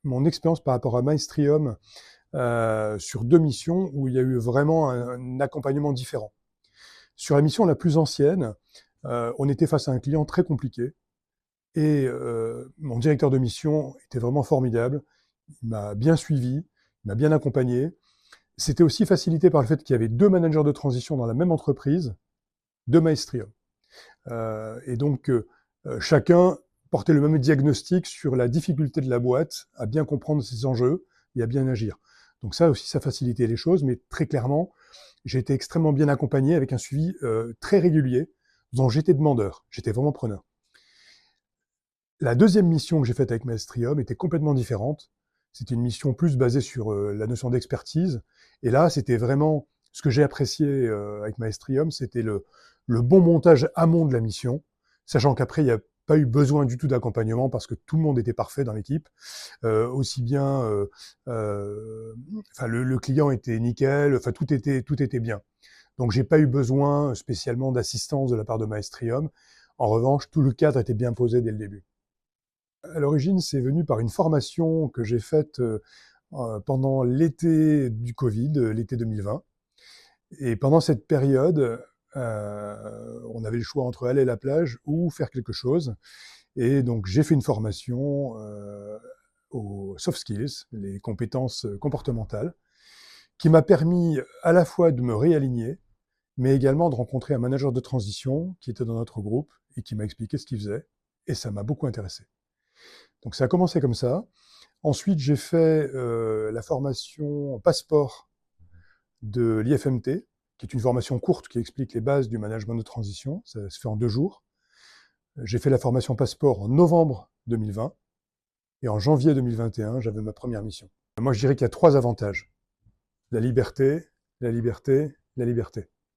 mon expérience par rapport à Maestrium sur 2 missions où il y a eu vraiment un accompagnement différent. Sur la mission la plus ancienne, on était face à un client très compliqué et mon directeur de mission était vraiment formidable. Il m'a bien suivi, il m'a bien accompagné. C'était aussi facilité par le fait qu'il y avait 2 managers de transition dans la même entreprise de Maestrium. Et donc, chacun portait le même diagnostic sur la difficulté de la boîte à bien comprendre ses enjeux et à bien agir. Donc ça aussi, ça facilitait les choses, mais très clairement, j'ai été extrêmement bien accompagné avec un suivi très régulier, dont j'étais demandeur, j'étais vraiment preneur. La deuxième mission que j'ai faite avec Maestrium était complètement différente. C'était une mission plus basée sur la notion d'expertise. Et là, c'était vraiment ce que j'ai apprécié avec Maestrium, c'était le bon montage amont de la mission, sachant qu'après, il n'y a pas eu besoin du tout d'accompagnement parce que tout le monde était parfait dans l'équipe. Aussi bien, le client était nickel, enfin tout était bien. Donc j'ai pas eu besoin spécialement d'assistance de la part de Maestrium. En revanche, tout le cadre était bien posé dès le début. À l'origine, c'est venu par une formation que j'ai faite pendant l'été du Covid, l'été 2020. Et pendant cette période, on avait le choix entre aller à la plage ou faire quelque chose. Et donc, j'ai fait une formation aux soft skills, les compétences comportementales, qui m'a permis à la fois de me réaligner, mais également de rencontrer un manager de transition qui était dans notre groupe et qui m'a expliqué ce qu'il faisait. Et ça m'a beaucoup intéressé. Donc ça a commencé comme ça. Ensuite, j'ai fait la formation passeport de l'IFMT, qui est une formation courte qui explique les bases du management de transition. Ça se fait en 2 jours. J'ai fait la formation passeport en novembre 2020 et en janvier 2021, j'avais ma première mission. Moi, je dirais qu'il y a 3 avantages. La liberté, la liberté, la liberté.